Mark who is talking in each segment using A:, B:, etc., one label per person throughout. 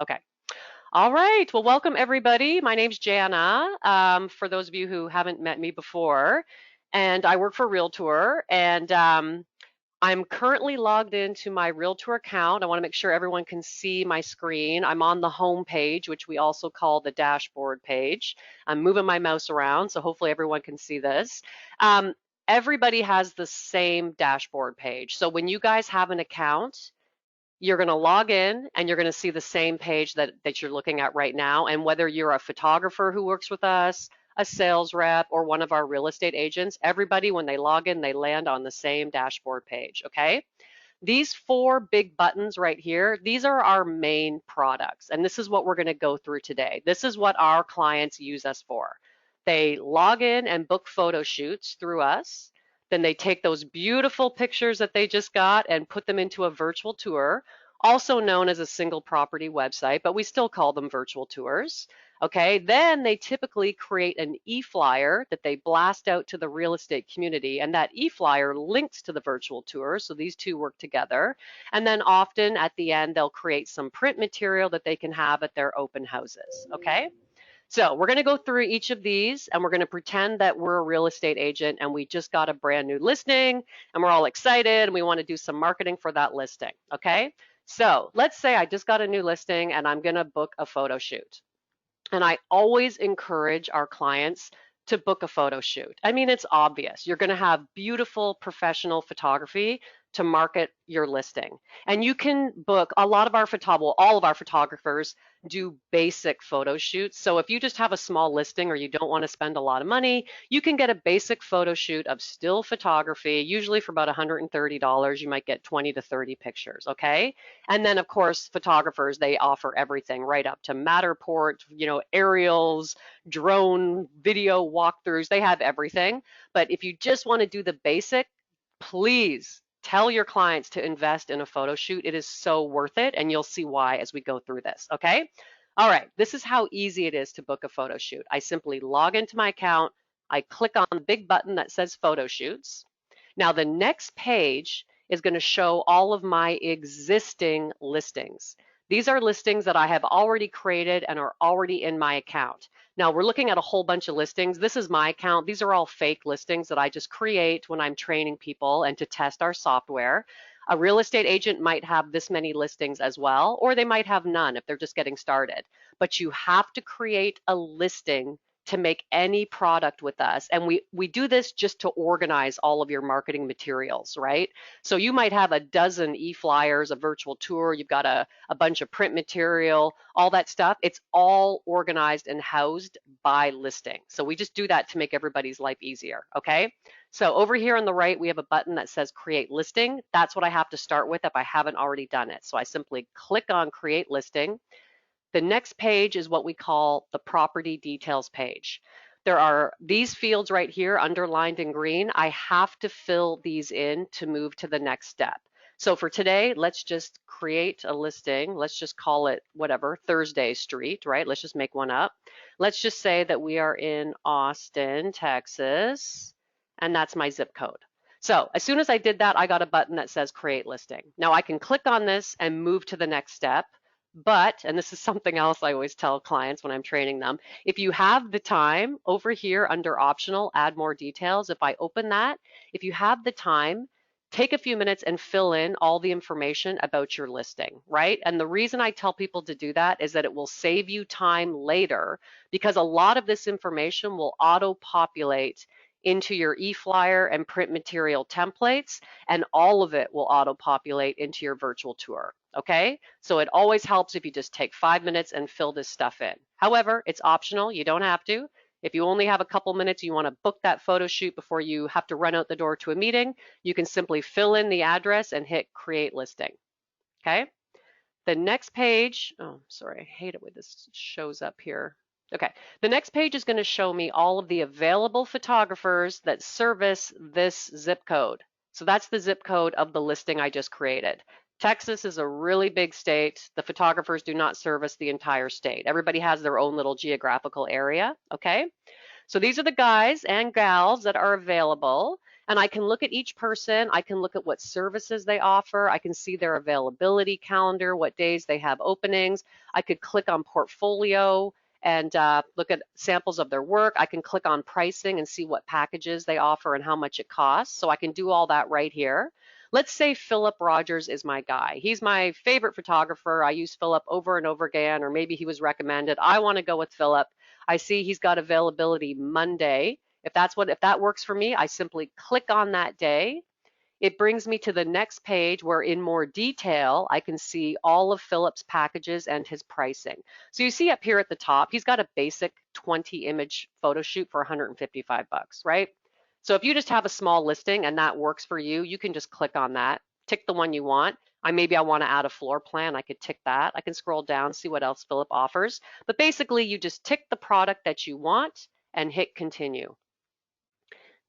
A: Okay. All right. Well, welcome everybody. My name's Jana. For those of you who haven't met me before, and I work for Realtour, and I'm currently logged into my Realtour account. I want to make sure everyone can see my screen. I'm on the home page, which we also call the dashboard page. I'm moving my mouse around, so hopefully everyone can see this. Um, Everybody has the same dashboard page. So when you guys have an account, you're going to log in and you're going to see the same page that you're looking at right now. And whether you're a photographer who works with us, a sales rep, or one of our real estate agents, everybody, when they log in, they land on the same dashboard page, okay? These four big buttons right here, these are our main products. And this is what we're going to go through today. This is what our clients use us for. They log in and book photo shoots through us. Then they take those beautiful pictures that they just got and put them into a virtual tour, also known as a single property website, but we still call them virtual tours. Okay, then they typically create an e-flyer that they blast out to the real estate community, and that e-flyer links to the virtual tour, so these two work together. And then often at the end, they'll create some print material that they can have at their open houses, okay? So we're gonna go through each of these and we're gonna pretend that we're a real estate agent and we just got a brand new listing and we're all excited and we wanna do some marketing for that listing, okay? So let's say I just got a new listing and I'm gonna book a photo shoot. And I always encourage our clients to book a photo shoot. I mean, it's obvious. You're going to have beautiful professional photography to market your listing. And you can book a lot of our well, all of our photographers do basic photo shoots. So if you just have a small listing or you don't want to spend a lot of money, you can get a basic photo shoot of still photography, usually for about $130. You might get 20 to 30 pictures, okay? And then, of course, photographers, they offer everything right up to Matterport, aerials, drone video walkthroughs. They have everything. But if you just want to do the basic, please tell your clients to invest in a photo shoot. It is so worth it, and you'll see why as we go through this, okay? All right, this is how easy it is to book a photo shoot. I simply log into my account. I click on the big button that says photo shoots. Now, the next page is going to show all of my existing listings. These are listings that I have already created and are already in my account. Now we're looking at a whole bunch of listings. This is my account. These are all fake listings that I just create when I'm training people and to test our software. A real estate agent might have this many listings as well, or they might have none if they're just getting started. But you have to create a listing to make any product with us. And we do this just to organize all of your marketing materials, right? So you might have a dozen e-flyers, a virtual tour, you've got a bunch of print material, all that stuff. It's all organized and housed by listing. So we just do that to make everybody's life easier, okay? So over here on the right, we have a button that says create listing. That's what I have to start with if I haven't already done it. So I simply click on create listing. The next page is what we call the property details page. There are these fields right here underlined in green. I have to fill these in to move to the next step. So for today, let's just create a listing. Let's just call it whatever, Thursday Street, right? Let's just make one up. Let's just say that we are in Austin, Texas, and that's my zip code. So as soon as I did that, I got a button that says create listing. Now I can click on this and move to the next step. But, and this is something else I always tell clients when I'm training them, if you have the time over here under optional, add more details, if I open that, if you have the time, take a few minutes and fill in all the information about your listing, right? And the reason I tell people to do that is that it will save you time later because a lot of this information will auto-populate into your e-flyer and print material templates, and all of it will auto-populate into your virtual tour. Okay, so it always helps if you just take 5 minutes and fill this stuff in. However, it's optional, you don't have to. If you only have a couple minutes, you want to book that photo shoot before you have to run out the door to a meeting, you can simply fill in the address and hit create listing. Okay, the next page, oh, sorry, I hate it when this shows up here. Okay, the next page is going to show me all of the available photographers that service this zip code. So that's the zip code of the listing I just created. Texas is a really big state. The photographers do not service the entire state. Everybody has their own little geographical area, okay? So these are the guys and gals that are available. And I can look at each person. I can look at what services they offer. I can see their availability calendar, what days they have openings. I could click on portfolio and look at samples of their work. I can click on pricing and see what packages they offer and how much it costs. So I can do all that right here. Let's say Philip Rogers is my guy. He's my favorite photographer. I use Philip over and over again, or maybe he was recommended. I want to go with Philip. I see he's got availability Monday. If that works for me, I simply click on that day. It brings me to the next page where in more detail, I can see all of Philip's packages and his pricing. So you see up here at the top, he's got a basic 20 image photo shoot for 155 bucks, right? So if you just have a small listing and that works for you, you can just click on that, tick the one you want. Maybe I want to add a floor plan. I could tick that. I can scroll down, see what else Philip offers. But basically, you just tick the product that you want and hit continue.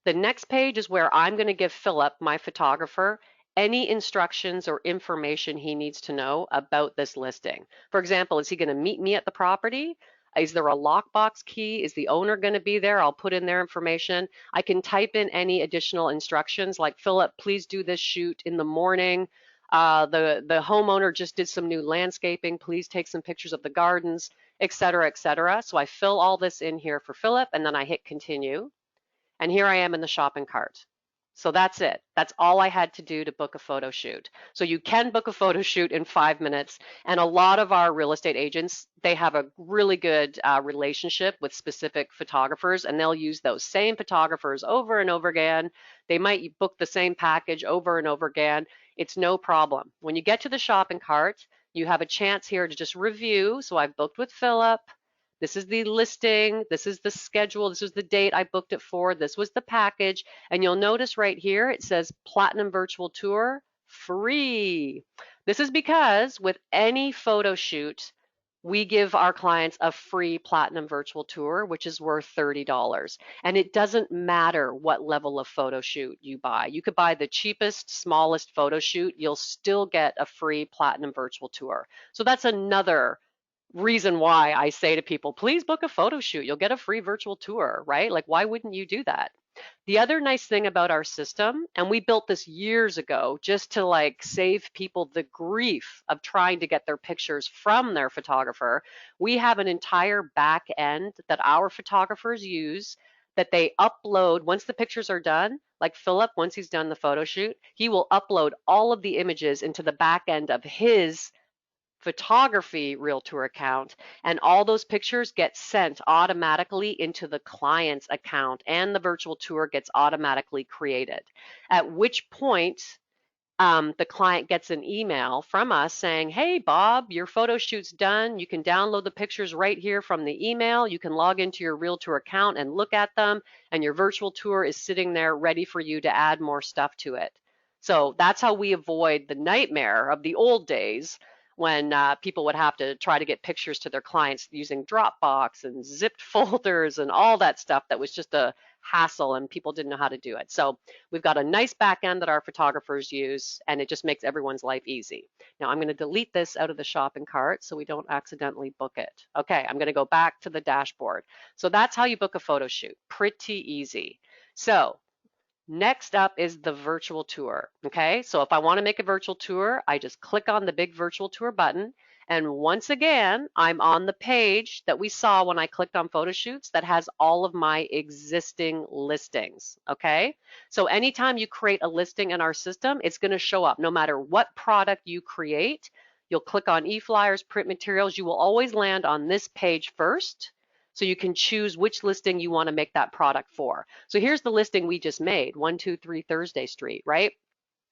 A: The next page is where I'm going to give Philip, my photographer, any instructions or information he needs to know about this listing. For example, is he going to meet me at the property? Is there a lockbox key? Is the owner going to be there? I'll put in their information. I can type in any additional instructions like, Philip, please do this shoot in the morning. The homeowner just did some new landscaping. Please take some pictures of the gardens, et cetera, et cetera. So I fill all this in here for Philip, and then I hit continue. And here I am in the shopping cart. So that's it. That's all I had to do to book a photo shoot. So you can book a photo shoot in 5 minutes. And a lot of our real estate agents, they have a really good relationship with specific photographers, and they'll use those same photographers over and over again. They might book the same package over and over again. It's no problem. When you get to the shopping cart, you have a chance here to just review. So I've booked with Philip. This is the listing, this is the schedule, this is the date I booked it for, this was the package, and you'll notice right here it says Platinum Virtual Tour free. This is because with any photo shoot, we give our clients a free Platinum Virtual Tour, which is worth $30. And it doesn't matter what level of photo shoot you buy. You could buy the cheapest, smallest photo shoot, you'll still get a free Platinum Virtual Tour. So that's another reason why I say to people, please book a photo shoot. You'll get a free virtual tour, right? Like, why wouldn't you do that? The other nice thing about our system, and we built this years ago just to like save people the grief of trying to get their pictures from their photographer, we have an entire back end that our photographers use that they upload once the pictures are done. Like Philip, once he's done the photo shoot, he will upload all of the images into the back end of his photography Realtour account, and all those pictures get sent automatically into the client's account, and the virtual tour gets automatically created. At which point, the client gets an email from us saying, hey, Bob, your photo shoot's done. You can download the pictures right here from the email. You can log into your Realtour account and look at them, and your virtual tour is sitting there ready for you to add more stuff to it. So that's how we avoid the nightmare of the old days when people would have to try to get pictures to their clients using Dropbox and zipped folders and all that stuff that was just a hassle and people didn't know how to do it. So we've got a nice back end that our photographers use, and it just makes everyone's life easy. Now I'm going to delete this out of the shopping cart so we don't accidentally book it. Okay, I'm going to go back to the dashboard. So that's how you book a photo shoot. Pretty easy. So next up is the virtual tour. Okay, so if I want to make a virtual tour, I just click on the big virtual tour button. And once again, I'm on the page that we saw when I clicked on photo shoots that has all of my existing listings. Okay, so anytime you create a listing in our system, it's going to show up no matter what product you create. You'll click on e-flyers, print materials. You will always land on this page first. So you can choose which listing you want to make that product for. So here's the listing we just made, 123 Thursday Street, right?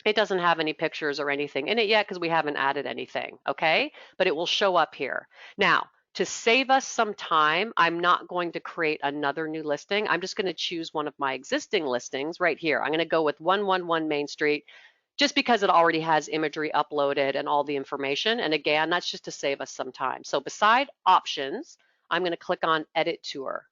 A: It doesn't have any pictures or anything in it yet because we haven't added anything, okay? But it will show up here. Now, to save us some time, I'm not going to create another new listing. I'm just going to choose one of my existing listings right here. I'm going to go with 111 Main Street just because it already has imagery uploaded and all the information. And again, that's just to save us some time. So beside options, I'm going to click on Edit Tour.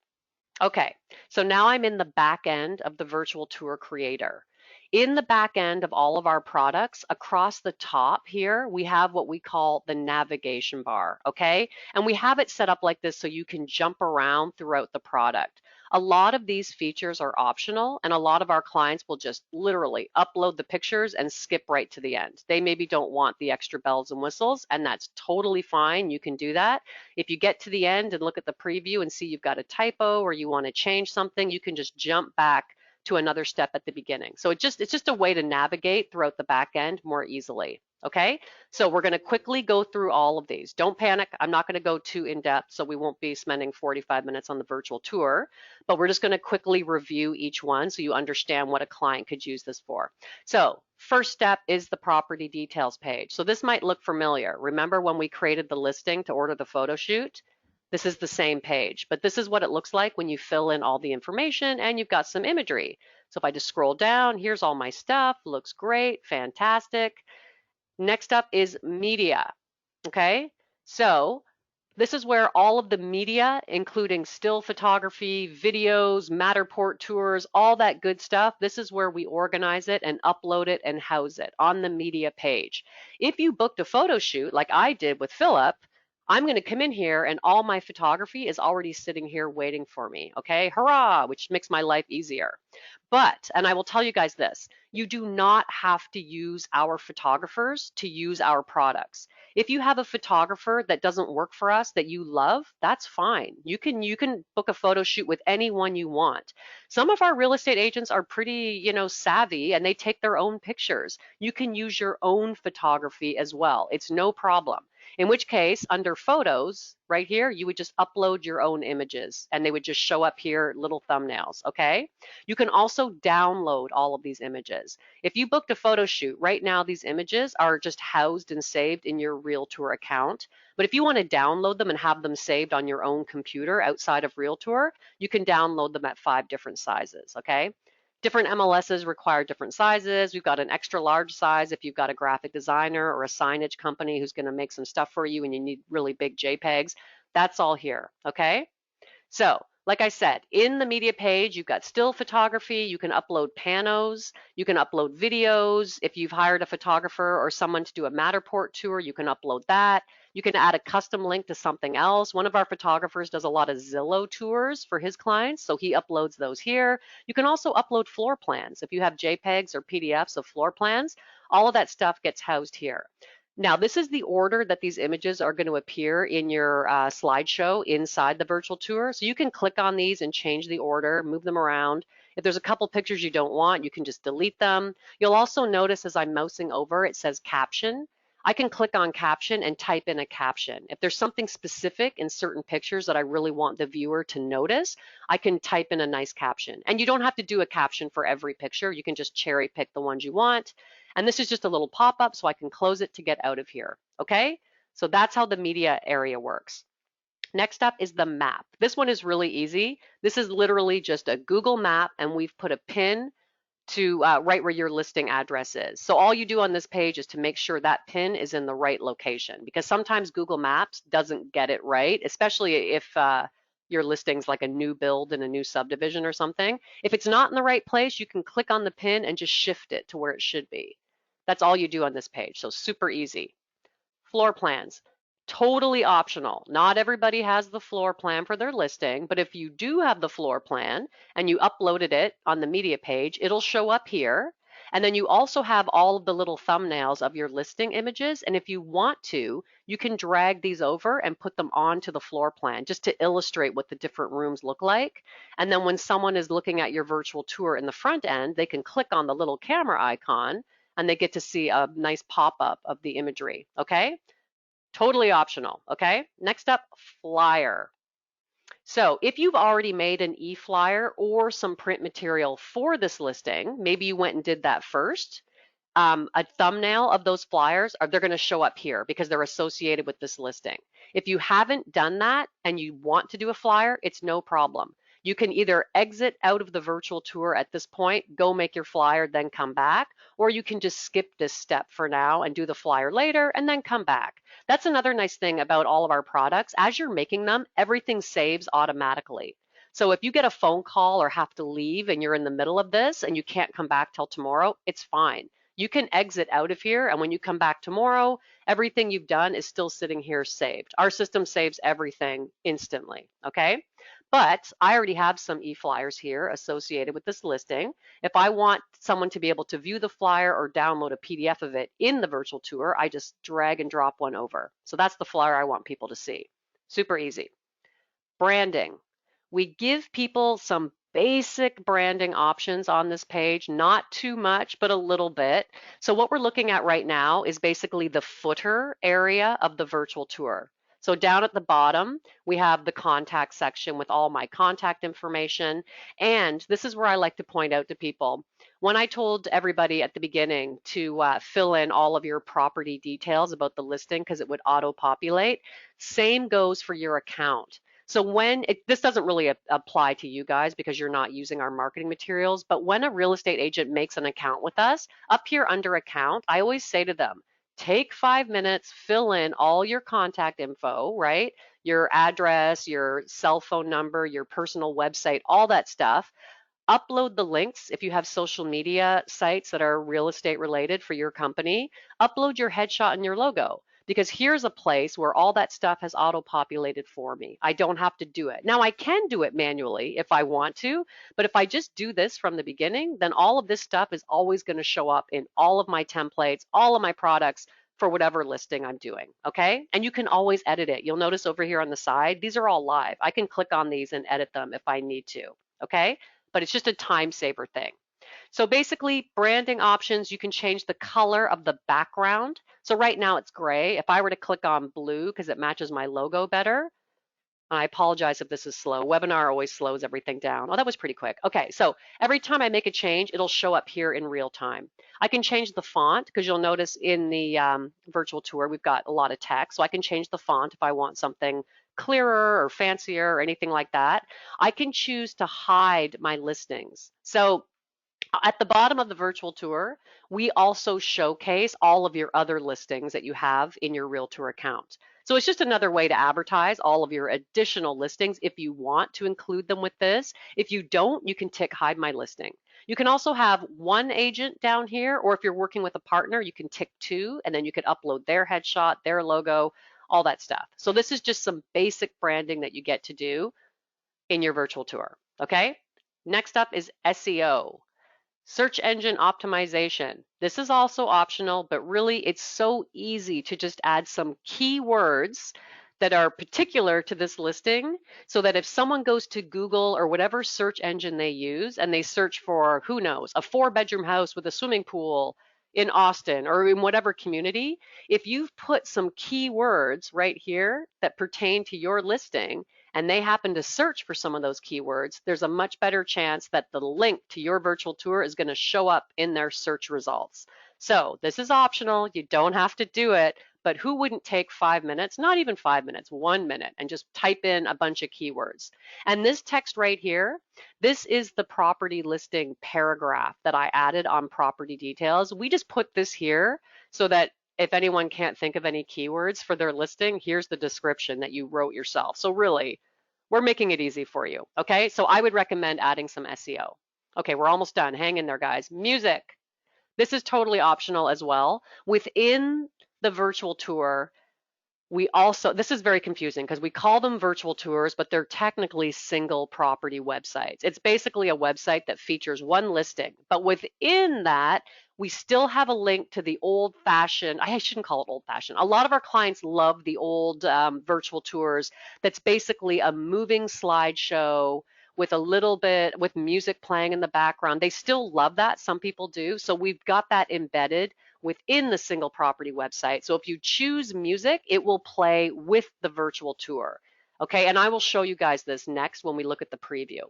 A: Okay, so now I'm in the back end of the virtual tour creator. In the back end of all of our products, across the top here, we have what we call the navigation bar, okay? And we have it set up like this so you can jump around throughout the product. A lot of these features are optional, and a lot of our clients will just literally upload the pictures and skip right to the end. They maybe don't want the extra bells and whistles, and that's totally fine. You can do that. If you get to the end and look at the preview and see you've got a typo or you want to change something, you can just jump back to another step at the beginning. So it's just a way to navigate throughout the back end more easily. Okay, so we're going to quickly go through all of these. Don't panic. I'm not going to go too in depth, so we won't be spending 45 minutes on the virtual tour, but we're just going to quickly review each one so you understand what a client could use this for. So first step is the property details page. So this might look familiar. Remember when we created the listing to order the photo shoot? This is the same page, but this is what it looks like when you fill in all the information and you've got some imagery. So if I just scroll down, here's all my stuff. Looks great, fantastic. Next up is media, okay? So this is where all of the media, including still photography, videos, Matterport tours, all that good stuff, this is where we organize it and upload it and house it on the media page. If you booked a photo shoot like I did with Philip, I'm going to come in here and all my photography is already sitting here waiting for me, okay? Hurrah, which makes my life easier. But, and I will tell you guys this, you do not have to use our photographers to use our products. If you have a photographer that doesn't work for us that you love, that's fine. You can book a photo shoot with anyone you want. Some of our real estate agents are pretty, savvy and they take their own pictures. You can use your own photography as well. It's no problem. In which case, under photos, right here, you would just upload your own images and they would just show up here, little thumbnails, okay? You can also download all of these images. If you booked a photo shoot, right now these images are just housed and saved in your Realtour account. But if you want to download them and have them saved on your own computer outside of Realtour, you can download them at 5 different sizes, okay? Different MLSs require different sizes. We've got an extra large size if you've got a graphic designer or a signage company who's going to make some stuff for you and you need really big JPEGs. That's all here, okay? So, like I said, in the media page, you've got still photography, you can upload panos, you can upload videos. If you've hired a photographer or someone to do a Matterport tour, you can upload that. You can add a custom link to something else. One of our photographers does a lot of Zillow tours for his clients, so he uploads those here. You can also upload floor plans. If you have JPEGs or PDFs of floor plans, all of that stuff gets housed here. Now, this is the order that these images are going to appear in your slideshow inside the virtual tour. So you can click on these and change the order, move them around. If there's a couple pictures you don't want, you can just delete them. You'll also notice as I'm mousing over, it says caption. I can click on caption and type in a caption. If there's something specific in certain pictures that I really want the viewer to notice, I can type in a nice caption. And you don't have to do a caption for every picture. You can just cherry pick the ones you want. And this is just a little pop-up so I can close it to get out of here, okay? So that's how the media area works. Next up is the map. This one is really easy. This is literally just a Google map and we've put a pin to right where your listing address is. So all you do on this page is to make sure that pin is in the right location because sometimes Google Maps doesn't get it right, especially if your listing's like a new build in a new subdivision or something. If it's not in the right place, you can click on the pin and just shift it to where it should be. That's all you do on this page, so super easy. Floor plans, totally optional. Not everybody has the floor plan for their listing, but if you do have the floor plan and you uploaded it on the media page, it'll show up here. And then you also have all of the little thumbnails of your listing images. And if you want to, you can drag these over and put them onto the floor plan just to illustrate what the different rooms look like. And then when someone is looking at your virtual tour in the front end, they can click on the little camera icon and they get to see a nice pop-up of the imagery, okay? Totally optional, okay? Next up, flyer. So if you've already made an e-flyer or some print material for this listing, maybe you went and did that first, a thumbnail of those flyers, they're going to show up here because they're associated with this listing. If you haven't done that and you want to do a flyer, it's no problem. You can either exit out of the virtual tour at this point, go make your flyer, then come back, or you can just skip this step for now and do the flyer later and then come back. That's another nice thing about all of our products. As you're making them, everything saves automatically. So if you get a phone call or have to leave and you're in the middle of this and you can't come back till tomorrow, it's fine. You can exit out of here, and when you come back tomorrow, everything you've done is still sitting here saved. Our system saves everything instantly, okay? But I already have some e-flyers here associated with this listing. If I want someone to be able to view the flyer or download a PDF of it in the virtual tour, I just drag and drop one over. So that's the flyer I want people to see. Super easy. Branding. We give people some basic branding options on this page, not too much, but a little bit. So what we're looking at right now is basically the footer area of the virtual tour. So down at the bottom, we have the contact section with all my contact information. And this is where I like to point out to people. When I told everybody at the beginning to fill in all of your property details about the listing because it would auto-populate, same goes for your account. So this doesn't really apply to you guys because you're not using our marketing materials, but when a real estate agent makes an account with us, up here under account, I always say to them, take 5 minutes, fill in all your contact info, right? Your address, your cell phone number, your personal website, all that stuff. Upload the links if you have social media sites that are real estate related for your company. Upload your headshot and your logo because here's a place where all that stuff has auto-populated for me. I don't have to do it. Now I can do it manually if I want to, but if I just do this from the beginning, then all of this stuff is always going to show up in all of my templates, all of my products for whatever listing I'm doing, okay? And you can always edit it. You'll notice over here on the side, these are all live. I can click on these and edit them if I need to, okay? But it's just a time saver thing. So basically, branding options, you can change the color of the background. So right now it's gray. If I were to click on blue because it matches my logo better, I apologize if this is slow. Webinar always slows everything down. Oh, that was pretty quick. Okay, so every time I make a change, it'll show up here in real time. I can change the font because you'll notice in the virtual tour, we've got a lot of text. So I can change the font if I want something clearer or fancier or anything like that. I can choose to hide my listings. So at the bottom of the virtual tour, we also showcase all of your other listings that you have in your Realtour account. So it's just another way to advertise all of your additional listings if you want to include them with this. If you don't, you can tick hide my listing. You can also have one agent down here, or if you're working with a partner, you can tick two, and then you can upload their headshot, their logo, all that stuff. So this is just some basic branding that you get to do in your virtual tour, okay? Next up is SEO. Search engine optimization. This is also optional, but really it's so easy to just add some keywords that are particular to this listing so that if someone goes to Google or whatever search engine they use and they search for, who knows, a 4-bedroom house with a swimming pool in Austin or in whatever community, if you've put some keywords right here that pertain to your listing and they happen to search for some of those keywords, there's a much better chance that the link to your virtual tour is going to show up in their search results. So this is optional. You don't have to do it, but who wouldn't take 5 minutes, not even 5 minutes, 1 minute, and just type in a bunch of keywords. And this text right here, this is the property listing paragraph that I added on property details. We just put this here so that if anyone can't think of any keywords for their listing, here's the description that you wrote yourself. So really, we're making it easy for you, okay? So I would recommend adding some SEO. Okay, we're almost done. Hang in there, guys. Music. This is totally optional as well. Within the virtual tour, we also, this is very confusing because we call them virtual tours, but they're technically single property websites. It's basically a website that features one listing, but within that, we still have a link to the old fashioned, I shouldn't call it old fashioned. A lot of our clients love the old virtual tours that's basically a moving slideshow with a little bit, with music playing in the background. They still love that, some people do. So we've got that embedded within the single property website. So if you choose music, it will play with the virtual tour. Okay, and I will show you guys this next when we look at the preview.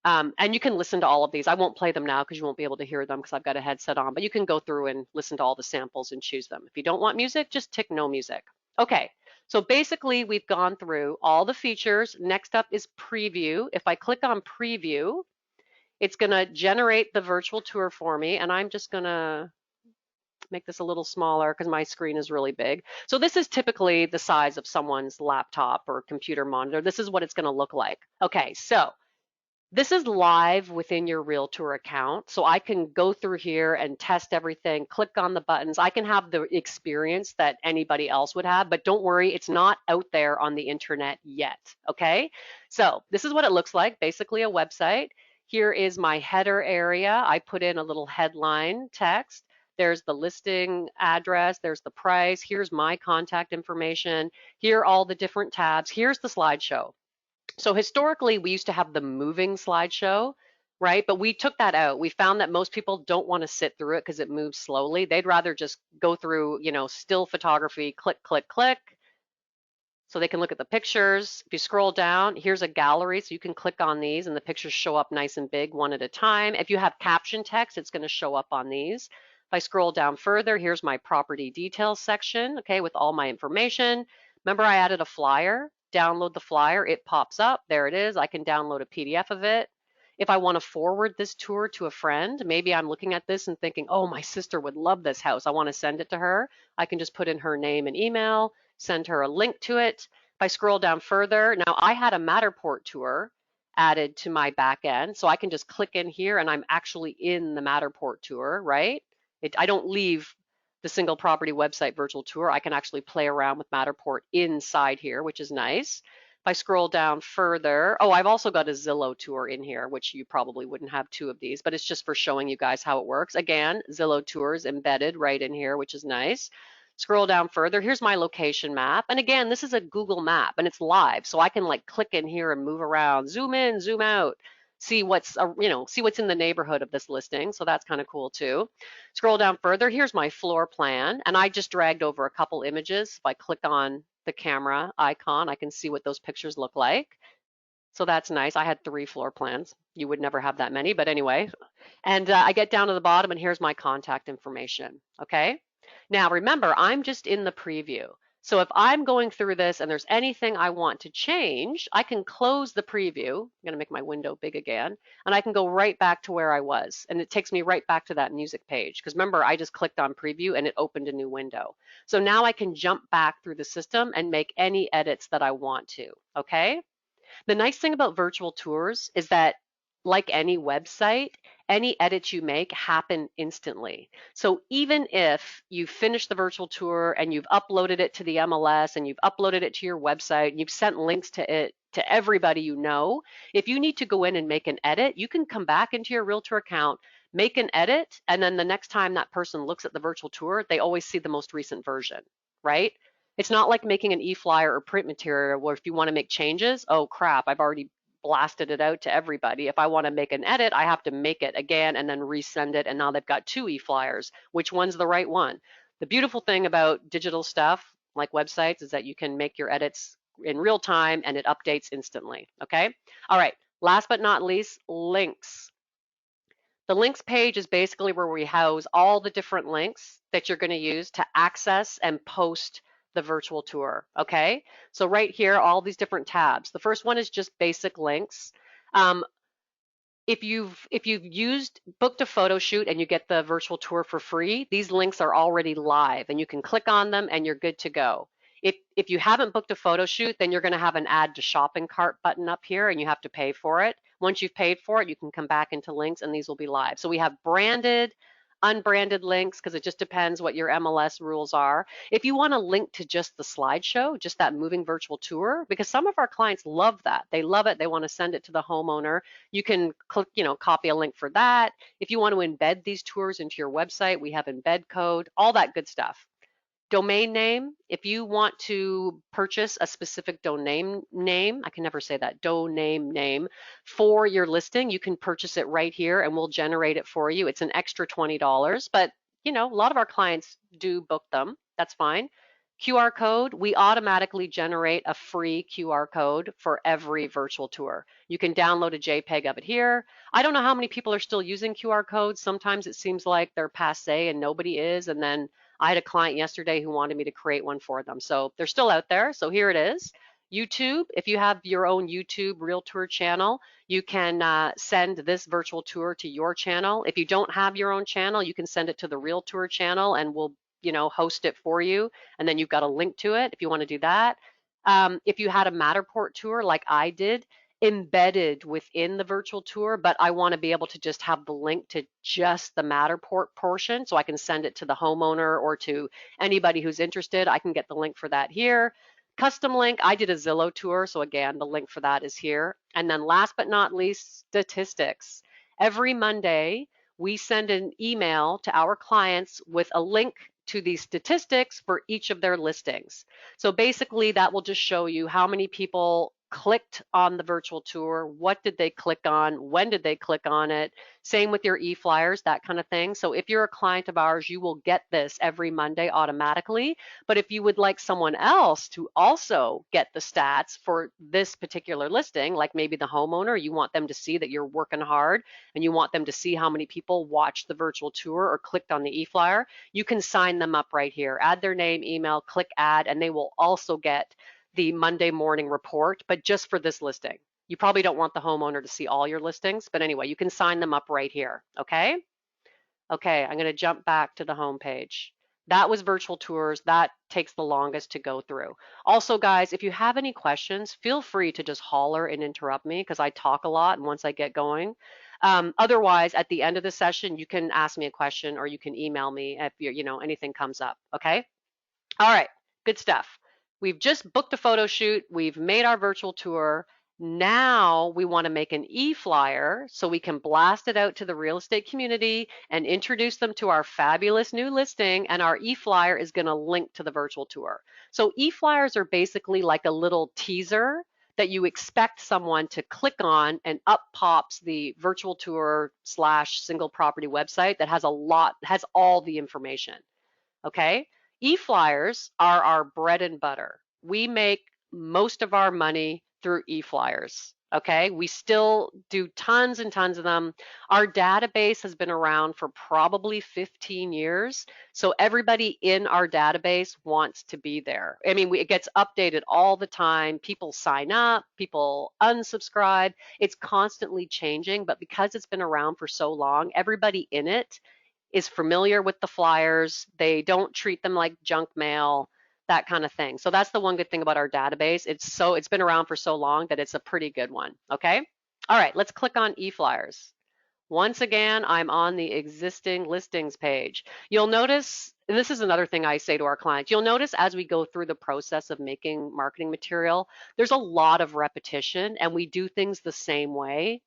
A: And you can listen to all of these. I won't play them now because you won't be able to hear them because I've got a headset on, but you can go through and listen to all the samples and choose them. If you don't want music, just tick no music. Okay, so basically we've gone through all the features. Next up is preview. If I click on preview, it's gonna generate the virtual tour for me, and I'm just gonna make this a little smaller because my screen is really big. So this is typically the size of someone's laptop or computer monitor. This is what it's going to look like. Okay, so This is live within your Realtour account. So I can go through here and test everything, click on the buttons. I can have the experience that anybody else would have, but don't worry, it's not out there on the internet yet, okay? So this is what it looks like, basically a website. Here is my header area. I put in a little headline text. There's the listing address, there's the price, here's my contact information, here are all the different tabs, here's the slideshow. So historically, we used to have the moving slideshow, right? But we took that out. We found that most people don't want to sit through it because it moves slowly. They'd rather just go through, still photography, click, click, click, so they can look at the pictures. If you scroll down, here's a gallery, so you can click on these and the pictures show up nice and big one at a time. If you have caption text, it's going to show up on these. If I scroll down further, here's my property details section, okay, with all my information. Remember I added a flyer? Download the flyer, it pops up. There it is. I can download a PDF of it. If I want to forward this tour to a friend, maybe I'm looking at this and thinking, oh, my sister would love this house. I want to send it to her. I can just put in her name and email, send her a link to it. If I scroll down further, now I had a Matterport tour added to my back end, so I can just click in here and I'm actually in the Matterport tour, right? I don't leave the single property website virtual tour. I can actually play around with Matterport inside here, which is nice. If I scroll down further, oh, I've also got a Zillow tour in here, which you probably wouldn't have two of these, but it's just for showing you guys how it works. Again, Zillow tours embedded right in here, which is nice. Scroll down further, here's my location map. And again, this is a Google map and it's live. So I can like click in here and move around, zoom in, zoom out, see what's in the neighborhood of this listing. So that's kind of cool too. Scroll down further, here's my floor plan. And I just dragged over a couple images. If I click on the camera icon, I can see what those pictures look like. So that's nice. I had 3 floor plans. You would never have that many, but anyway. And I get down to the bottom and here's my contact information, okay? Now remember, I'm just in the preview. So if I'm going through this and there's anything I want to change, I can close the preview. I'm gonna make my window big again, and I can go right back to where I was. And it takes me right back to that music page. Because remember, I just clicked on preview and it opened a new window. So now I can jump back through the system and make any edits that I want to, okay? The nice thing about virtual tours is that, like any website, any edits you make happen instantly. So even if you finish the virtual tour and you've uploaded it to the MLS and you've uploaded it to your website and you've sent links to it to everybody you know, if you need to go in and make an edit, you can come back into your Realtor account, make an edit, and then the next time that person looks at the virtual tour, they always see the most recent version, right? It's not like making an e-flyer or print material where if you want to make changes, oh crap, I've already blasted it out to everybody. If I want to make an edit, I have to make it again and then resend it. And now they've got 2 e-flyers. Which one's the right one? The beautiful thing about digital stuff like websites is that you can make your edits in real time and it updates instantly. Okay. All right. Last but not least, links. The links page is basically where we house all the different links that you're going to use to access and post the virtual tour, okay? So right here, all these different tabs. The first one is just basic links. If you've used booked a photo shoot and you get the virtual tour for free, these links are already live and you can click on them and you're good to go. If you haven't booked a photo shoot, then you're going to have an add to shopping cart button up here and you have to pay for it. Once you've paid for it, you can come back into links and these will be live. So we have branded, unbranded links because it just depends what your MLS rules are. If you want to link to just the slideshow, just that moving virtual tour, because some of our clients love that. They love it. They want to send it to the homeowner. You can click, copy a link for that. If you want to embed these tours into your website, we have embed code, all that good stuff. Domain name, if you want to purchase a specific domain name, I can never say that, domain name, for your listing, you can purchase it right here and we'll generate it for you. It's an extra $20, but a lot of our clients do book them. That's fine. QR code, we automatically generate a free QR code for every virtual tour. You can download a JPEG of it here. I don't know how many people are still using QR codes. Sometimes it seems like they're passé and nobody is, and then I had a client yesterday who wanted me to create one for them. So they're still out there. So here it is. YouTube, if you have your own YouTube Realtour channel, you can send this virtual tour to your channel. If you don't have your own channel, you can send it to the Realtour channel and we'll host it for you. And then you've got a link to it if you want to do that. If you had a Matterport tour like I did, embedded within the virtual tour, but I want to be able to just have the link to just the Matterport portion so I can send it to the homeowner or to anybody who's interested. I can get the link for that here. Custom link, I did a Zillow tour, so again, the link for that is here. And then last but not least, statistics. Every Monday, we send an email to our clients with a link to the statistics for each of their listings. So basically that will just show you how many people clicked on the virtual tour, what did they click on, when did they click on it, same with your e-flyers, that kind of thing. So if you're a client of ours, you will get this every Monday automatically. But if you would like someone else to also get the stats for this particular listing, like maybe the homeowner, you want them to see that you're working hard and you want them to see how many people watched the virtual tour or clicked on the e-flyer, you can sign them up right here. Add their name, email, click add, and they will also get the Monday morning report, but just for this listing. You probably don't want the homeowner to see all your listings, but anyway, you can sign them up right here, okay? Okay, I'm gonna jump back to the home page. That was virtual tours. That takes the longest to go through. Also, guys, if you have any questions, feel free to just holler and interrupt me because I talk a lot and once I get going. Otherwise, at the end of the session, you can ask me a question or you can email me if anything comes up, okay? All right, good stuff. We've just booked a photo shoot. We've made our virtual tour. Now we want to make an e-flyer so we can blast it out to the real estate community and introduce them to our fabulous new listing. And our e-flyer is going to link to the virtual tour. So e-flyers are basically like a little teaser that you expect someone to click on, and up pops the virtual tour / single property website that has all the information. Okay? E-flyers are our bread and butter. We make most of our money through e-flyers. Okay, we still do tons and tons of them. Our database has been around for probably 15 years. So everybody in our database wants to be there. I mean, it gets updated all the time. People sign up, people unsubscribe. It's constantly changing, but because it's been around for so long, everybody in it is familiar with the flyers. They don't treat them like junk mail, that kind of thing. So that's the one good thing about our database. It's been around for so long that it's a pretty good one, okay? All right, let's click on e-flyers. Once again, I'm on the existing listings page. You'll notice, and this is another thing I say to our clients, you'll notice as we go through the process of making marketing material, there's a lot of repetition and we do things the same way.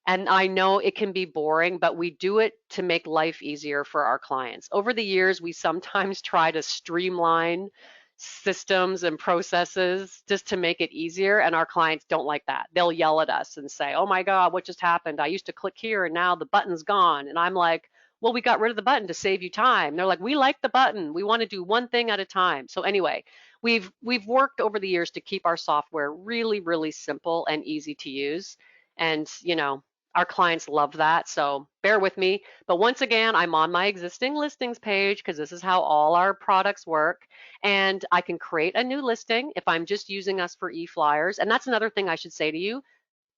A: And I know it can be boring, but we do it to make life easier for our clients. Over the years, we sometimes try to streamline systems and processes just to make it easier, and our clients don't like that. They'll yell at us and say, "Oh my God, what just happened? I used to click here and now the button's gone." And I'm like, "Well, we got rid of the button to save you time." They're like, "We like the button. We want to do one thing at a time." So anyway, we've worked over the years to keep our software really, really simple and easy to use. And our clients love that, so bear with me. But once again, I'm on my existing listings page because this is how all our products work. And I can create a new listing if I'm just using us for e-flyers. And that's another thing I should say to you.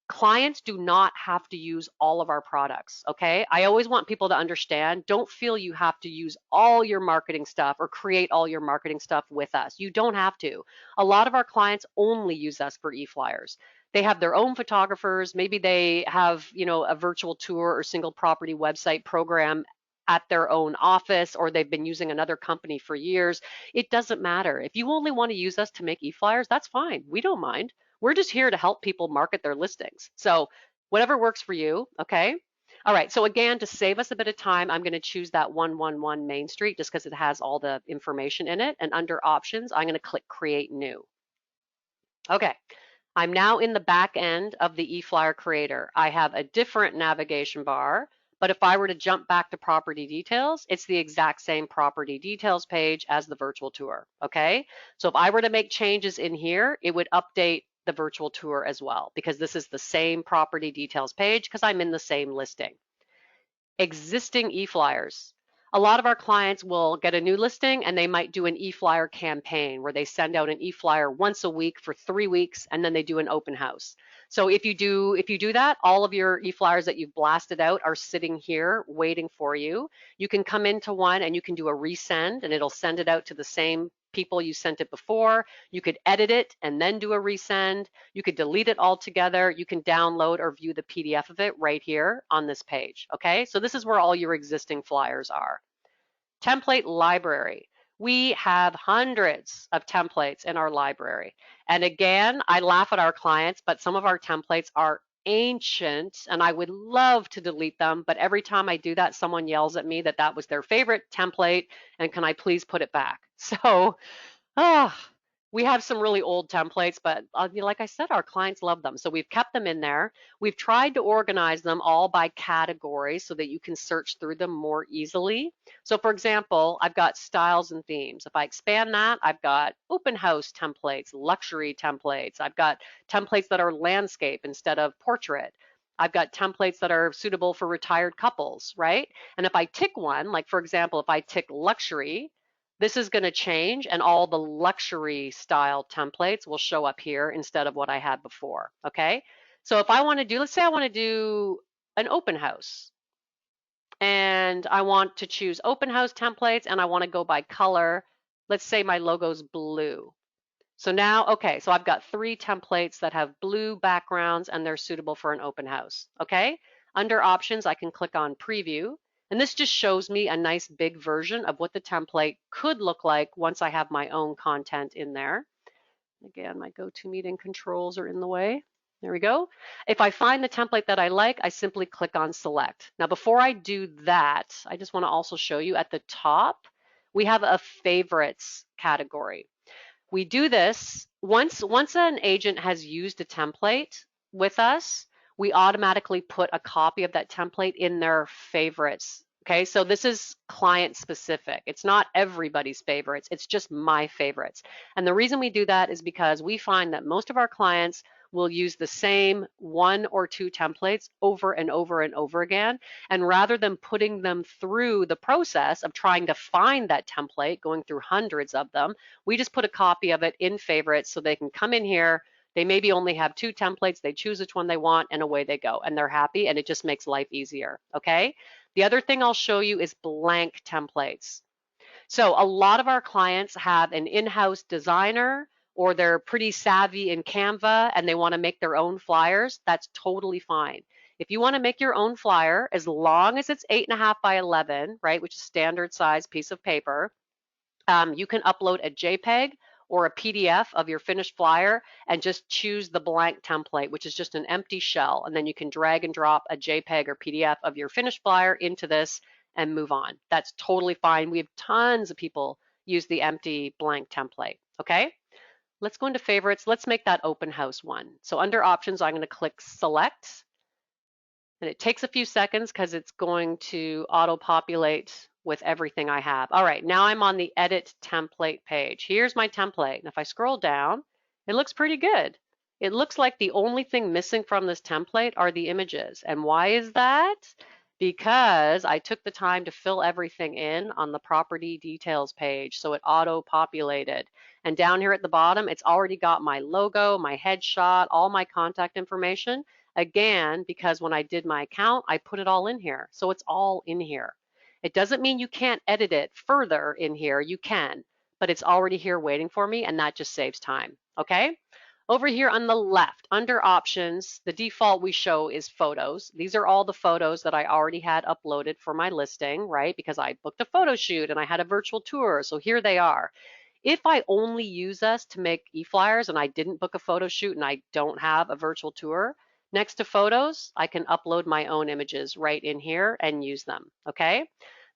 A: Clients do not have to use all of our products, okay? I always want people to understand, don't feel you have to use all your marketing stuff or create all your marketing stuff with us. You don't have to. A lot of our clients only use us for e-flyers. They have their own photographers. Maybe they have, a virtual tour or single property website program at their own office, or they've been using another company for years. It doesn't matter. If you only want to use us to make e-flyers, that's fine. We don't mind. We're just here to help people market their listings. So whatever works for you, okay? All right, so again, to save us a bit of time, I'm gonna choose that 111 Main Street just because it has all the information in it. And under options, I'm gonna click Create New. Okay, I'm now in the back end of the eFlyer Creator. I have a different navigation bar, but if I were to jump back to property details, it's the exact same property details page as the virtual tour, okay? So if I were to make changes in here, it would update the virtual tour as well because this is the same property details page because I'm in the same listing. Existing e-flyers. A lot of our clients will get a new listing and they might do an e-flyer campaign where they send out an e-flyer once a week for 3 weeks and then they do an open house. So if you do that, all of your e-flyers that you've blasted out are sitting here waiting for you. You can come into one and you can do a resend and it'll send it out to the same people you sent it before. You could edit it and then do a resend. You could delete it altogether. You can download or view the PDF of it right here on this page, okay? So this is where all your existing flyers are. Template library. We have hundreds of templates in our library. And again, I laugh at our clients, but some of our templates are ancient and I would love to delete them. But every time I do that, someone yells at me that that was their favorite template and can I please put it back? So Ah, we have some really old templates, but like I said, our clients love them. So we've kept them in there. We've tried to organize them all by category so that you can search through them more easily. So for example, I've got styles and themes. If I expand that, I've got open house templates, luxury templates. I've got templates that are landscape instead of portrait. I've got templates that are suitable for retired couples, right? And if I tick one, like for example, if I tick luxury, this is going to change and all the luxury style templates will show up here instead of what I had before, okay? So if I want to do, let's say I want to do an open house and I want to choose open house templates and I want to go by color. Let's say my logo's blue. So now, okay, so I've got 3 templates that have blue backgrounds and they're suitable for an open house, okay? Under options, I can click on preview. And this just shows me a nice big version of what the template could look like once I have my own content in there. Again, my GoToMeeting controls are in the way. There we go. If I find the template that I like, I simply click on select. Now, before I do that, I just want to also show you at the top, we have a favorites category. We do this once an agent has used a template with us, we automatically put a copy of that template in their favorites. Okay, so this is client specific. It's not everybody's favorites, it's just my favorites. And the reason we do that is because we find that most of our clients will use the same 1 or 2 templates over and over and over again. And rather than putting them through the process of trying to find that template, going through hundreds of them, we just put a copy of it in favorites so they can come in here. They maybe only have 2 templates. They choose which one they want and away they go. And they're happy and it just makes life easier. Okay. The other thing I'll show you is blank templates. So a lot of our clients have an in-house designer or they're pretty savvy in Canva and they want to make their own flyers. That's totally fine. If you want to make your own flyer, as long as it's 8.5 by 11, right, which is standard size piece of paper, you can upload a JPEG or a PDF of your finished flyer and just choose the blank template, which is just an empty shell. And then you can drag and drop a JPEG or PDF of your finished flyer into this and move on. That's totally fine. We have tons of people use the empty blank template, okay? Let's go into favorites. Let's make that open house one. So under options, I'm going to click select. And it takes a few seconds because it's going to auto-populate with everything I have. All right, now I'm on the edit template page. Here's my template. And if I scroll down, it looks pretty good. It looks like the only thing missing from this template are the images. And why is that? Because I took the time to fill everything in on the property details page, so it auto-populated. And down here at the bottom, it's already got my logo, my headshot, all my contact information. Again, because when I did my account, I put it all in here. So it's all in here. It doesn't mean you can't edit it further in here. You can, but it's already here waiting for me, and that just saves time. Okay? Over here on the left, under options, the default we show is photos. These are all the photos that I already had uploaded for my listing, right? Because I booked a photo shoot and I had a virtual tour. So here they are. If I only use us to make e-flyers and I didn't book a photo shoot and I don't have a virtual tour, next to photos, I can upload my own images right in here and use them, okay?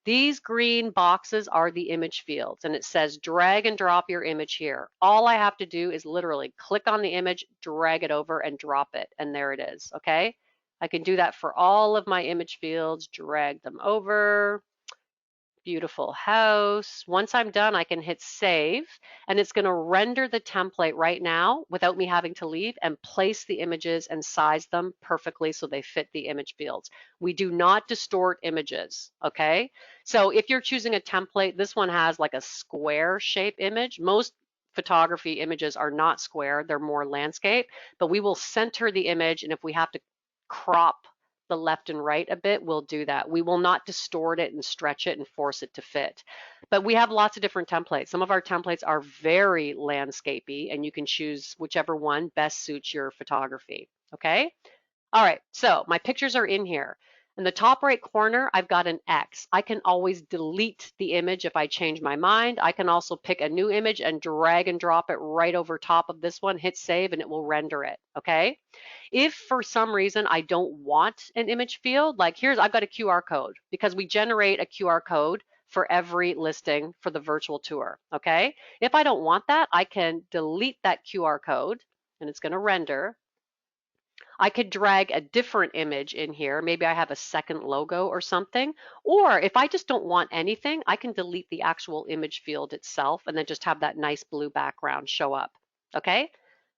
A: These green boxes are the image fields and it says drag and drop your image here. All I have to do is literally click on the image, drag it over and drop it, and there it is, okay? I can do that for all of my image fields, drag them over. Beautiful house. Once I'm done, I can hit save and it's going to render the template right now without me having to leave and place the images and size them perfectly so they fit the image fields. We do not distort images, okay? So if you're choosing a template, this one has like a square shape image. Most photography images are not square, they're more landscape, but we will center the image, and if we have to crop the left and right a bit, we'll do that. We will not distort it and stretch it and force it to fit. But we have lots of different templates. Some of our templates are very landscapey, and you can choose whichever one best suits your photography, okay? All right, so my pictures are in here. In the top right corner, I've got an X. I can always delete the image if I change my mind. I can also pick a new image and drag and drop it right over top of this one, hit save, and it will render it, okay? If for some reason I don't want an image field, like I've got a QR code because we generate a QR code for every listing for the virtual tour, okay? If I don't want that, I can delete that QR code and it's gonna render. I could drag a different image in here. Maybe I have a second logo or something. Or if I just don't want anything, I can delete the actual image field itself and then just have that nice blue background show up. Okay?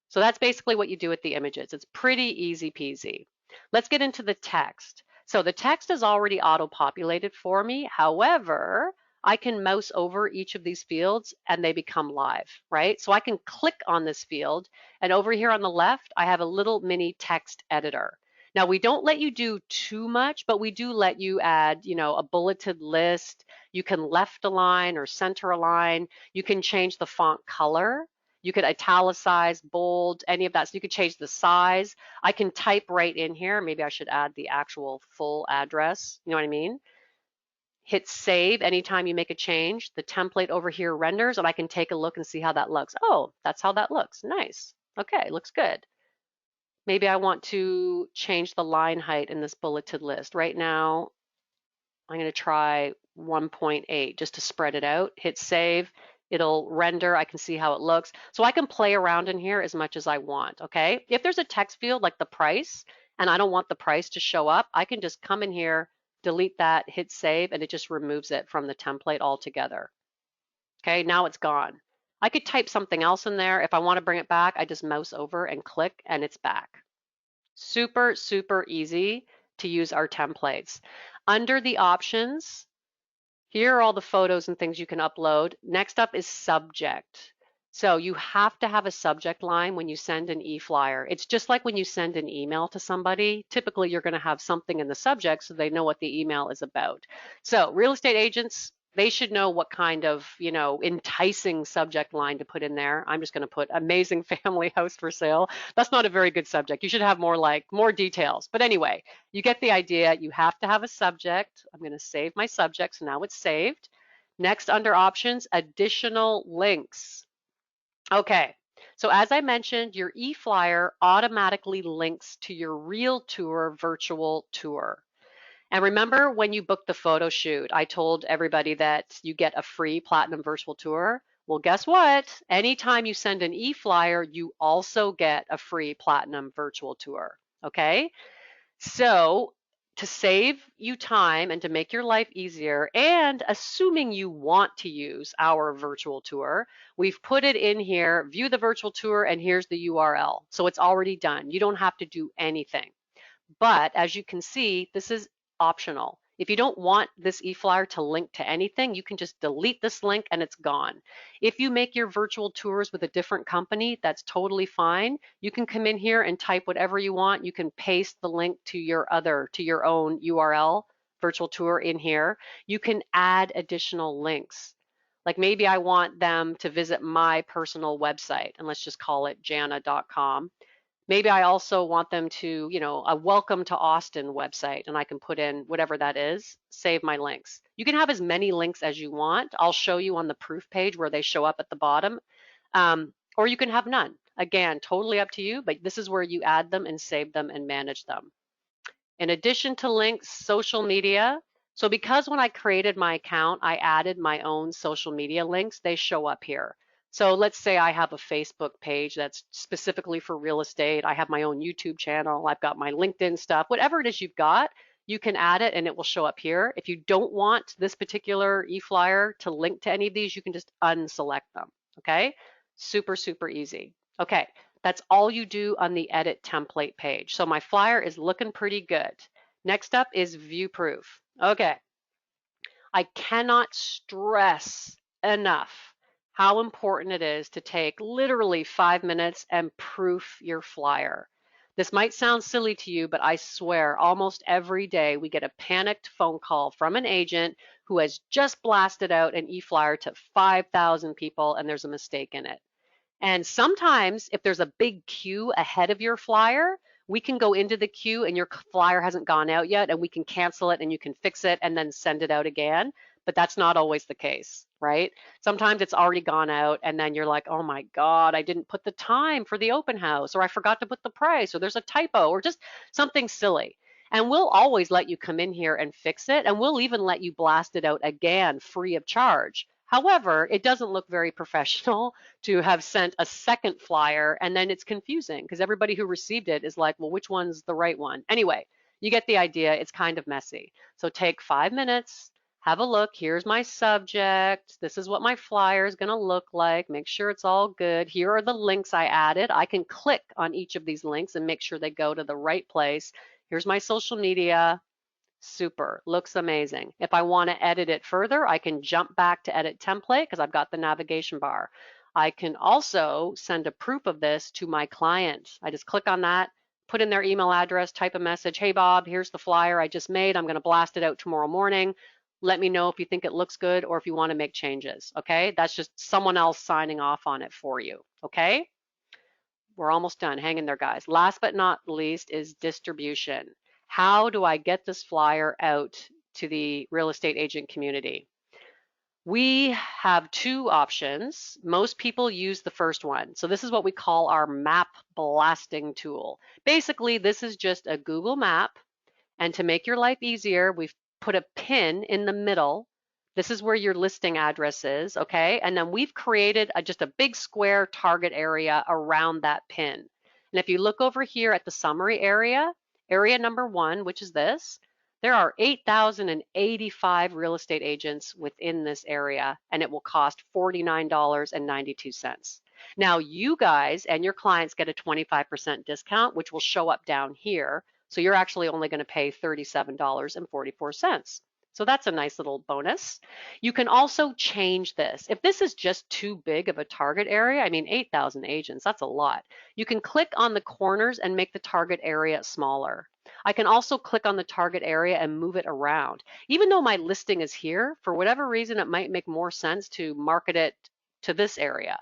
A: So that's basically what you do with the images. It's pretty easy peasy. Let's get into the text. So the text is already auto-populated for me. However, I can mouse over each of these fields and they become live, right? So I can click on this field and over here on the left, I have a little mini text editor. Now we don't let you do too much, but we do let you add, a bulleted list. You can left align or center align. You can change the font color. You could italicize, bold, any of that. So you could change the size. I can type right in here. Maybe I should add the actual full address. You know what I mean? Hit save anytime you make a change. The template over here renders and I can take a look and see how that looks. Oh, that's how that looks. Nice. Okay, looks good. Maybe I want to change the line height in this bulleted list. Right now, I'm going to try 1.8 just to spread it out. Hit save. It'll render. I can see how it looks. So I can play around in here as much as I want, okay? If there's a text field like the price and I don't want the price to show up, I can just come in here, delete that, hit save, and it just removes it from the template altogether. Okay, now it's gone. I could type something else in there. If I want to bring it back, I just mouse over and click and it's back. Super, super easy to use our templates. Under the options, here are all the photos and things you can upload. Next up is subject. So you have to have a subject line when you send an e-flyer. It's just like when you send an email to somebody. Typically, you're going to have something in the subject so they know what the email is about. So real estate agents, they should know what kind of, enticing subject line to put in there. I'm just going to put amazing family house for sale. That's not a very good subject. You should have more details. But anyway, you get the idea. You have to have a subject. I'm going to save my subject. So now it's saved. Next, under options, additional links. Okay, so as I mentioned, your e-flyer automatically links to your Realtour virtual tour. And remember when you booked the photo shoot, I told everybody that you get a free platinum virtual tour. Well, guess what? Anytime you send an e-flyer, you also get a free platinum virtual tour. Okay? So to save you time and to make your life easier, and assuming you want to use our virtual tour, we've put it in here, view the virtual tour, and here's the URL. So it's already done. You don't have to do anything. But as you can see, this is optional. If you don't want this e-flyer to link to anything, you can just delete this link and it's gone. If you make your virtual tours with a different company, that's totally fine. You can come in here and type whatever you want. You can paste the link to your own URL virtual tour in here. You can add additional links. Like maybe I want them to visit my personal website, and let's just call it jana.com. Maybe I also want them to, a welcome to Austin website, and I can put in whatever that is, save my links. You can have as many links as you want. I'll show you on the proof page where they show up at the bottom, or you can have none. Again, totally up to you, but this is where you add them and save them and manage them. In addition to links, social media. So because when I created my account, I added my own social media links, they show up here. So let's say I have a Facebook page that's specifically for real estate. I have my own YouTube channel. I've got my LinkedIn stuff. Whatever it is you've got, you can add it and it will show up here. If you don't want this particular e-flyer to link to any of these, you can just unselect them, okay? Super, super easy. Okay, that's all you do on the edit template page. So my flyer is looking pretty good. Next up is view proof. Okay, I cannot stress enough how important it is to take literally 5 minutes and proof your flyer. This might sound silly to you, but I swear almost every day we get a panicked phone call from an agent who has just blasted out an e-flyer to 5,000 people and there's a mistake in it. And sometimes if there's a big queue ahead of your flyer, we can go into the queue and your flyer hasn't gone out yet and we can cancel it and you can fix it and then send it out again. But that's not always the case, right? Sometimes it's already gone out and then you're like, oh my God, I didn't put the time for the open house, or I forgot to put the price, or there's a typo, or just something silly. And we'll always let you come in here and fix it. And we'll even let you blast it out again free of charge. However, it doesn't look very professional to have sent a second flyer and then it's confusing because everybody who received it is like, well, which one's the right one? Anyway, you get the idea. It's kind of messy. So take 5 minutes, have a look. Here's my subject. This is what my flyer is going to look like. Make sure it's all good. Here are the links I added. I can click on each of these links and make sure they go to the right place. Here's my social media. Super, looks amazing. If I want to edit it further, I can jump back to edit template because I've got the navigation bar. I can also send a proof of this to my client. I just click on that, put in their email address, type a message, hey Bob, here's the flyer I just made. I'm going to blast it out tomorrow morning. Let me know if you think it looks good or if you want to make changes, okay? That's just someone else signing off on it for you, okay? We're almost done. Hang in there, guys. Last but not least is distribution. How do I get this flyer out to the real estate agent community? We have two options. Most people use the first one. So this is what we call our map blasting tool. Basically, this is just a Google map. And to make your life easier, we've put a pin in the middle. This is where your listing address is, okay? And then we've created just a big square target area around that pin. And if you look over here at the summary area, area number 1, which is this, there are 8,085 real estate agents within this area, and it will cost $49.92. Now, you guys and your clients get a 25% discount, which will show up down here. So you're actually only going to pay $37.44. So that's a nice little bonus. You can also change this. If this is just too big of a target area, I mean, 8,000 agents, that's a lot. You can click on the corners and make the target area smaller. I can also click on the target area and move it around. Even though my listing is here, for whatever reason, it might make more sense to market it to this area.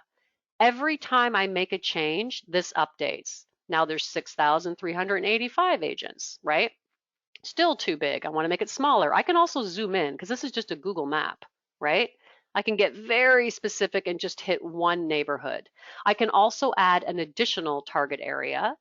A: Every time I make a change, this updates. Now there's 6,385 agents, right? Still too big. I want to make it smaller. I can also zoom in because this is just a Google map, right? I can get very specific and just hit one neighborhood. I can also add an additional target area.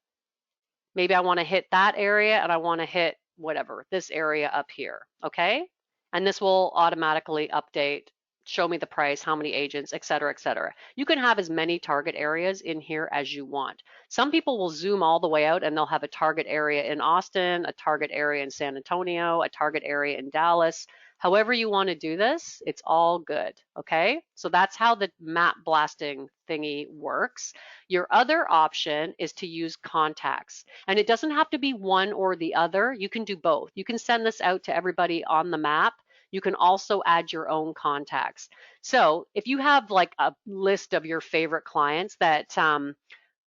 A: Maybe I want to hit that area and I want to hit whatever, this area up here, okay? And this will automatically update, show me the price, how many agents, et cetera, et cetera. You can have as many target areas in here as you want. Some people will zoom all the way out and they'll have a target area in Austin, a target area in San Antonio, a target area in Dallas. However you want to do this, it's all good, okay? So that's how the map blasting thingy works. Your other option is to use contacts. And it doesn't have to be one or the other. You can do both. You can send this out to everybody on the map. You can also add your own contacts. So if you have like a list of your favorite clients that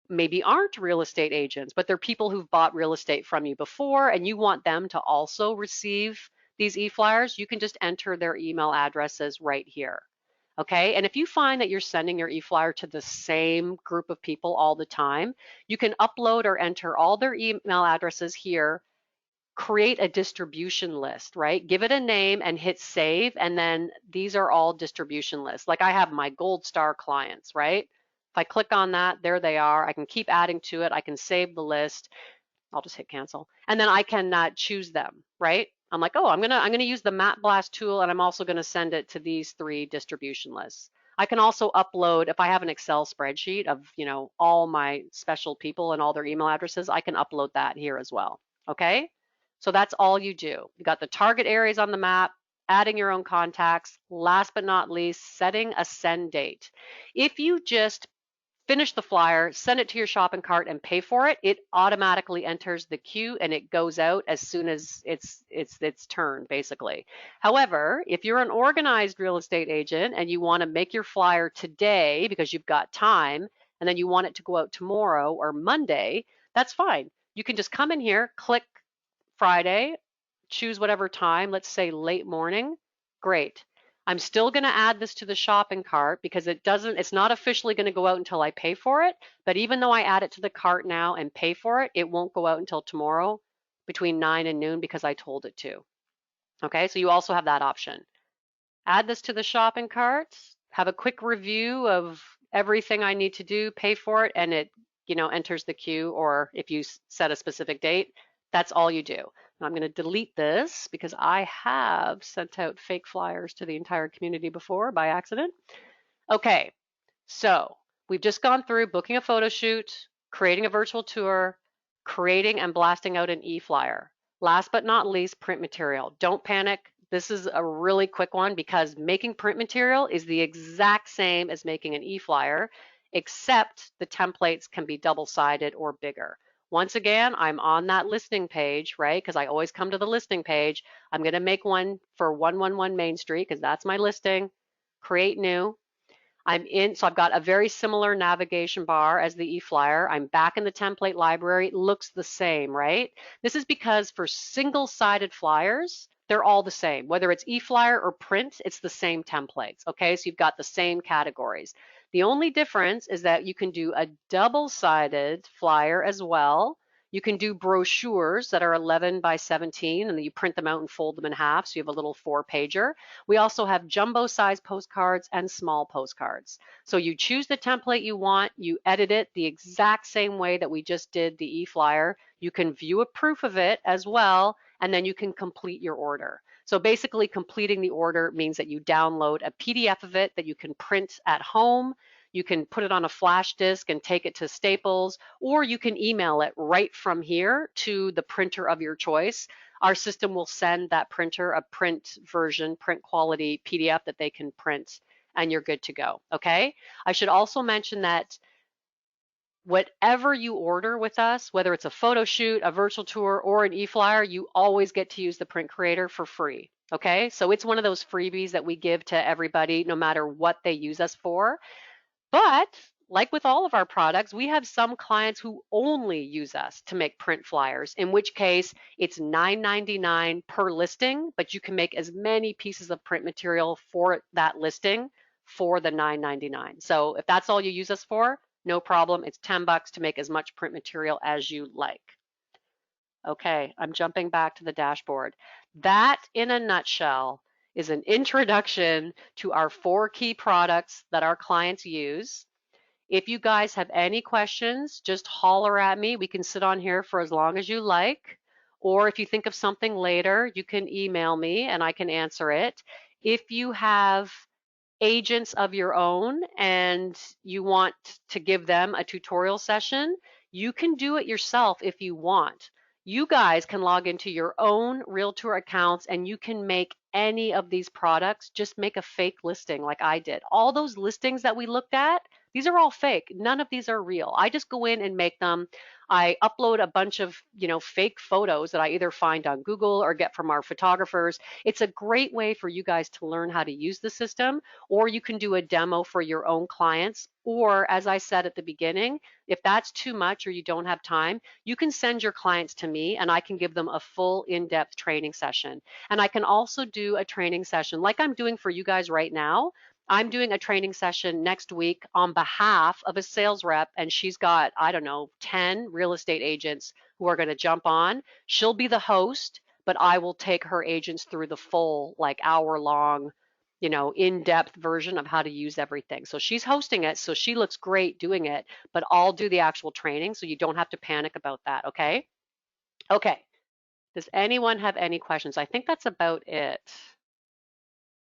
A: maybe aren't real estate agents, but they're people who've bought real estate from you before and you want them to also receive these e-flyers, you can just enter their email addresses right here. Okay, and if you find that you're sending your e-flyer to the same group of people all the time, you can upload or enter all their email addresses here, create a distribution list, right? Give it a name and hit save, and then these are all distribution lists. Like I have my gold star clients, right? If I click on that, there they are. I can keep adding to it. I can save the list. I'll just hit cancel. And then I can choose them, right? I'm like, oh, I'm gonna use the Map Blast tool, and I'm also gonna send it to these 3 distribution lists. I can also upload, if I have an Excel spreadsheet of, all my special people and all their email addresses, I can upload that here as well, okay? So that's all you do. You got the target areas on the map, adding your own contacts, last but not least, setting a send date. If you just finish the flyer, send it to your shopping cart and pay for it, it automatically enters the queue and it goes out as soon as it's turned, basically. However, if you're an organized real estate agent and you want to make your flyer today because you've got time and then you want it to go out tomorrow or Monday, that's fine. You can just come in here, click Friday, choose whatever time, let's say late morning. Great. I'm still going to add this to the shopping cart because it's not officially going to go out until I pay for it. But even though I add it to the cart now and pay for it, it won't go out until tomorrow between 9 and noon because I told it to. Okay, so you also have that option. Add this to the shopping cart, have a quick review of everything I need to do, pay for it, and it, enters the queue, or if you set a specific date, that's all you do. Now I'm going to delete this because I have sent out fake flyers to the entire community before by accident. Okay, so we've just gone through booking a photo shoot, creating a virtual tour, creating and blasting out an e-flyer. Last but not least, print material. Don't panic. This is a really quick one because making print material is the exact same as making an e-flyer, except the templates can be double-sided or bigger. Once again, I'm on that listing page, right? Because I always come to the listing page. I'm going to make one for 111 Main Street because that's my listing. Create new. So I've got a very similar navigation bar as the eFlyer. I'm back in the template library. It looks the same, right? This is because for single-sided flyers, they're all the same. Whether it's eFlyer or print, it's the same templates, okay? So you've got the same categories. The only difference is that you can do a double-sided flyer as well. You can do brochures that are 11 by 17, and then you print them out and fold them in half, so you have a little 4-pager. We also have jumbo size postcards and small postcards. So you choose the template you want, you edit it the exact same way that we just did the e-flyer. You can view a proof of it as well, and then you can complete your order. So basically completing the order means that you download a PDF of it that you can print at home. You can put it on a flash disk and take it to Staples, or you can email it right from here to the printer of your choice. Our system will send that printer a print version, print quality PDF that they can print, and you're good to go, okay? I should also mention that whatever you order with us, whether it's a photo shoot, a virtual tour, or an e-flyer, you always get to use the print creator for free, okay? So it's one of those freebies that we give to everybody no matter what they use us for. But like with all of our products, we have some clients who only use us to make print flyers, in which case it's $9.99 per listing, but you can make as many pieces of print material for that listing for the $9.99. So if that's all you use us for, no problem. It's $10 to make as much print material as you like. Okay, I'm jumping back to the dashboard. That, in a nutshell, is an introduction to our 4 key products that our clients use. If you guys have any questions, just holler at me. We can sit on here for as long as you like. Or if you think of something later, you can email me and I can answer it. If you have agents of your own and you want to give them a tutorial session, you can do it yourself if you want. You guys can log into your own Realtour accounts and you can make any of these products. Just make a fake listing like I did. All those listings that we looked at, these are all fake. None of these are real. I just go in and make them. I upload a bunch of, fake photos that I either find on Google or get from our photographers. It's a great way for you guys to learn how to use the system, or you can do a demo for your own clients. Or as I said at the beginning, if that's too much or you don't have time, you can send your clients to me and I can give them a full in-depth training session. And I can also do a training session like I'm doing for you guys right now. I'm doing a training session next week on behalf of a sales rep, and she's got, I don't know, 10 real estate agents who are going to jump on. She'll be the host, but I will take her agents through the full, like, hour-long, in-depth version of how to use everything. So she's hosting it, so she looks great doing it, but I'll do the actual training, so you don't have to panic about that, okay? Okay. Does anyone have any questions? I think that's about it.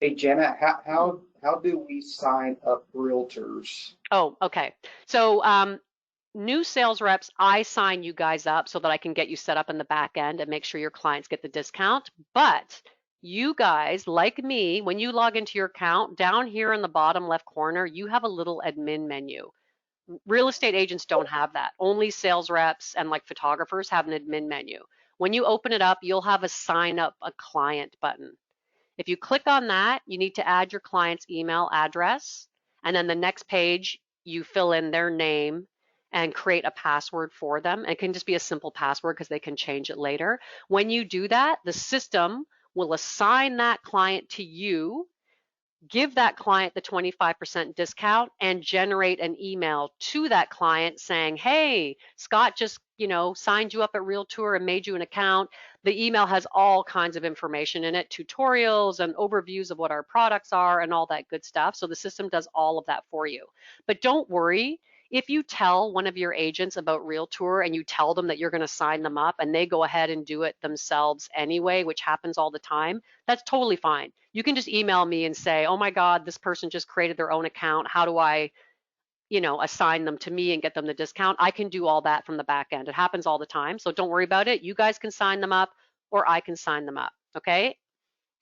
B: Hey Jenna, how do we sign up realtors?
A: Oh, okay. So new sales reps, I sign you guys up so that I can get you set up in the back end and make sure your clients get the discount. But you guys, like me, when you log into your account, down here in the bottom left corner, you have a little admin menu. Real estate agents don't have that. Only sales reps and like photographers have an admin menu. When you open it up, you'll have a sign up a client button. If you click on that, you need to add your client's email address. And then the next page, you fill in their name and create a password for them. It can just be a simple password because they can change it later. When you do that, the system will assign that client to you, give that client the 25% discount, and generate an email to that client saying, hey, Scott just, signed you up at Realtour and made you an account. The email has all kinds of information in it, tutorials and overviews of what our products are and all that good stuff. So the system does all of that for you. But don't worry, if you tell one of your agents about Realtour and you tell them that you're going to sign them up and they go ahead and do it themselves anyway, which happens all the time, that's totally fine. You can just email me and say, oh my God, this person just created their own account. How do I, assign them to me and get them the discount? I can do all that from the back end. It happens all the time. So don't worry about it. You guys can sign them up or I can sign them up. Okay.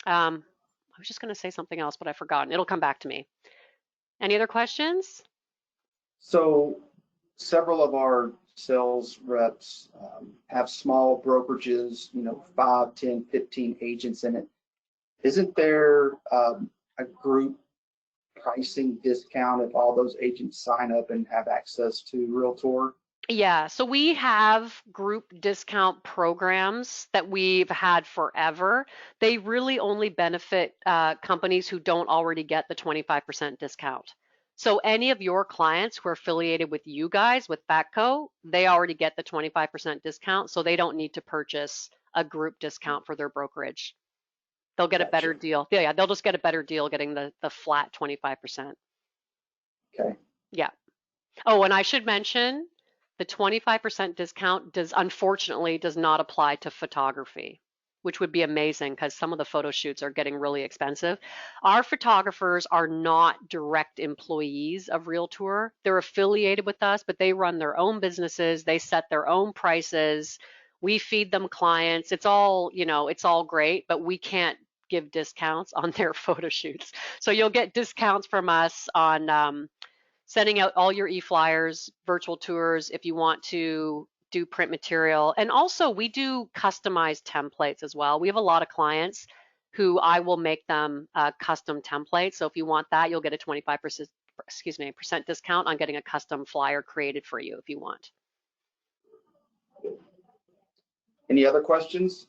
A: I was just going to say something else, but I've forgotten. It'll come back to me. Any other questions?
B: So several of our sales reps have small brokerages, 5, 10, 15 agents in it. Isn't there a group pricing discount if all those agents sign up and have access to Realtor?
A: Yeah, so we have group discount programs that we've had forever. They really only benefit companies who don't already get the 25% discount. So any of your clients who are affiliated with you guys, with FATCO, they already get the 25% discount, so they don't need to purchase a group discount for their brokerage. They'll get a better
B: Gotcha.
A: deal. Yeah, they'll just get a better deal getting the flat 25%.
B: Okay.
A: Yeah. Oh, and I should mention the 25% discount unfortunately does not apply to photography, which would be amazing because some of the photo shoots are getting really expensive. Our photographers are not direct employees of Realtour. They're affiliated with us, but they run their own businesses. They set their own prices. We feed them clients. It's all, it's all great, but we can't give discounts on their photo shoots. So you'll get discounts from us on sending out all your e-flyers, virtual tours, if you want to do print material. And also we do customized templates as well. We have a lot of clients who I will make them custom templates. So if you want that, you'll get a 25% percent discount on getting a custom flyer created for you if you want.
B: Any other questions?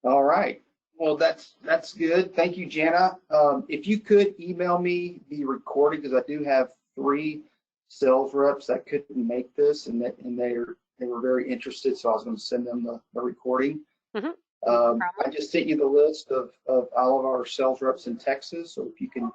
B: All right. Well, that's good. Thank you, Jana. If you could email me the recording, because I do have 3 sales reps that couldn't make this, and they were very interested, so I was going to send them the recording.
A: Mm-hmm.
B: I just sent you the list of all of our sales reps in Texas, so if you can